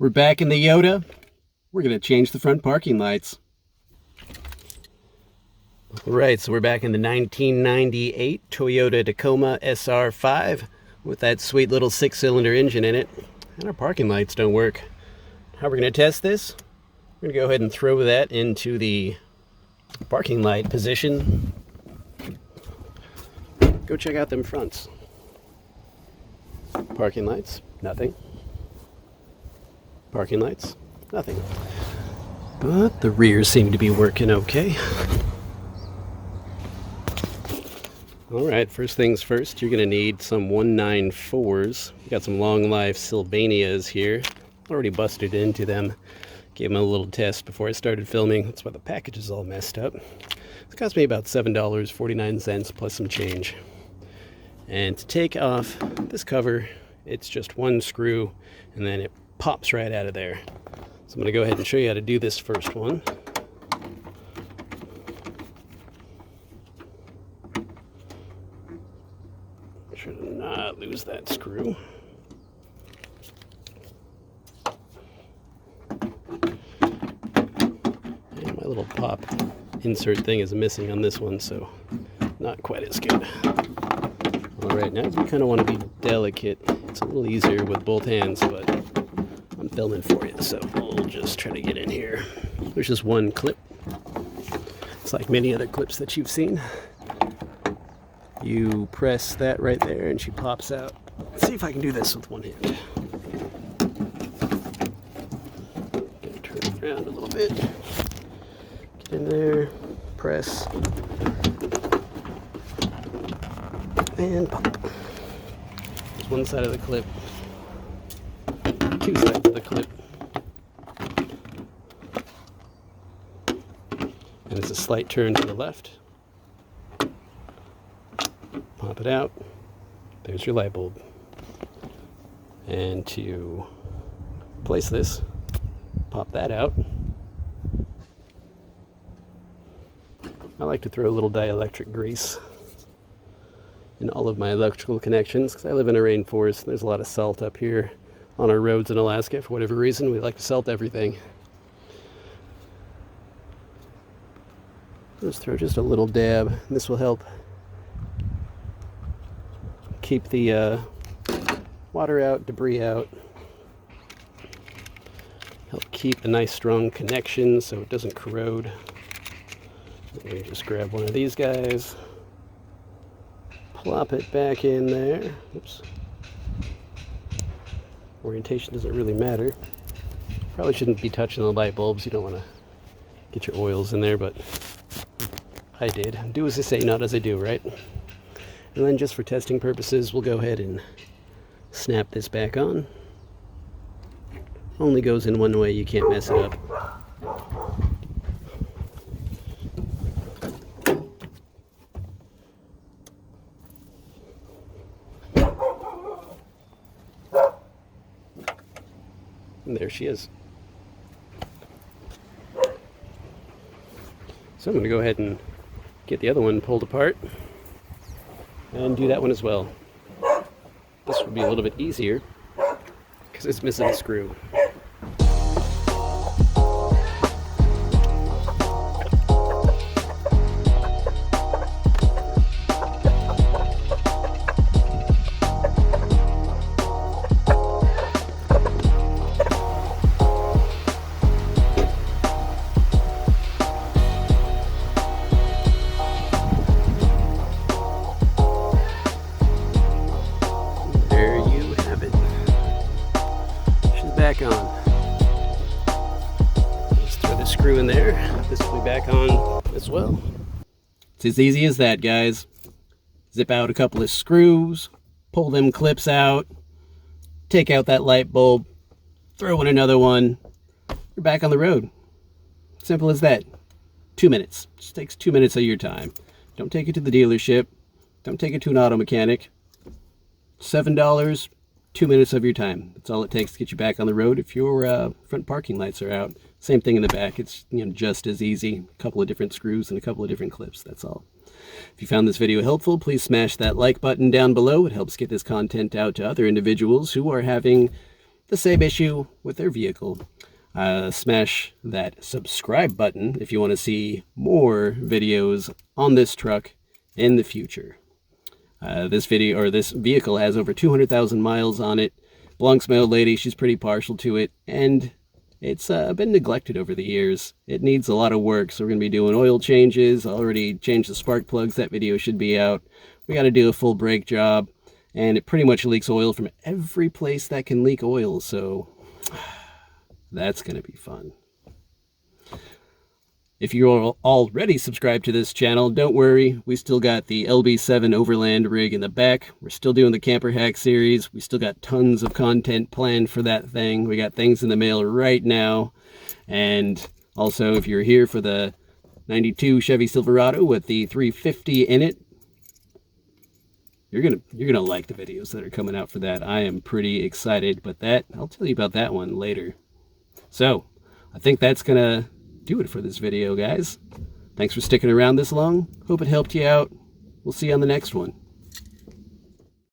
We're back in the Toyota. We're going to change the front parking lights. All right, so we're back in the 1998 Toyota Tacoma SR5 with that sweet little 6-cylinder engine in it. And our parking lights don't work. How we're going to test this? We're going to go ahead and throw that into the parking light position. Go check out them fronts. Parking lights, nothing. Parking lights, nothing. But the rears seem to be working okay. Alright, first things first, you're going to need some 194s. We got some long life Sylvanias here. Already busted into them. Gave them a little test before I started filming. That's why the package is all messed up. It cost me about $7.49 plus some change. And to take off this cover, it's just one screw and then it pops right out of there. So I'm going to go ahead and show you how to do this first one. Make sure to not lose that screw. And my little pop insert thing is missing on this one, so not quite as good. Alright, now we kind of want to be delicate. It's a little easier with both hands, but I'm filming for you, so we'll just try to get in here. There's just one clip. It's like many other clips that you've seen. You press that right there and she pops out. Let's see if I can do this with one hand. Turn it around a little bit. Get in there, press, and pop. There's one side of the clip. Two sides of the clip. And it's a slight turn to the left. Pop it out. There's your light bulb. And to place this, pop that out. I like to throw a little dielectric grease in all of my electrical connections because I live in a rainforest. There's a lot of salt up here on our roads in Alaska. For whatever reason, we like to salt everything. Just throw just a little dab. This will help keep the water out, debris out. Help keep a nice strong connection so it doesn't corrode. Let me just grab one of these guys. Plop it back in there. Oops. Orientation doesn't really matter. Probably shouldn't be touching the light bulbs. You don't want to get your oils in there, but I did. Do as I say, not as I do, right? And then just for testing purposes, we'll go ahead and snap this back on. Only goes in one way, you can't mess it up. And there she is. So I'm going to go ahead and get the other one pulled apart and do that one as well. This will be a little bit easier because it's missing a screw. Back on. Just throw the screw in there. This will be back on as well. It's as easy as that, guys. Zip out a couple of screws, pull them clips out, take out that light bulb, throw in another one. You're back on the road. Simple as that. 2 minutes. Just takes 2 minutes of your time. Don't take it to the dealership. Don't take it to an auto mechanic. $7. 2 minutes of your time. That's all it takes to get you back on the road if your front parking lights are out. Same thing in the back. It's just as easy. A couple of different screws and a couple of different clips. That's all. If you found this video helpful, please smash that like button down below. It helps get this content out to other individuals who are having the same issue with their vehicle. Smash that subscribe button if you want to see more videos on this truck in the future. This vehicle has over 200,000 miles on it. Belongs to my old lady. She's pretty partial to it, and it's been neglected over the years. It needs a lot of work, so we're going to be doing oil changes. I already changed the spark plugs. That video should be out. We got to do a full brake job, and it pretty much leaks oil from every place that can leak oil, so that's going to be fun. If you're already subscribed to this channel, don't worry. We still got the LB7 Overland rig in the back. We're still doing the Camper Hack series. We still got tons of content planned for that thing. We got things in the mail right now. And also, if you're here for the 92 Chevy Silverado with the 350 in it, you're gonna like the videos that are coming out for that. I am pretty excited, but I'll tell you about that one later. So, I think that's gonna do it for this video, guys. Thanks for sticking around this long. Hope it helped you out. We'll see you on the next one.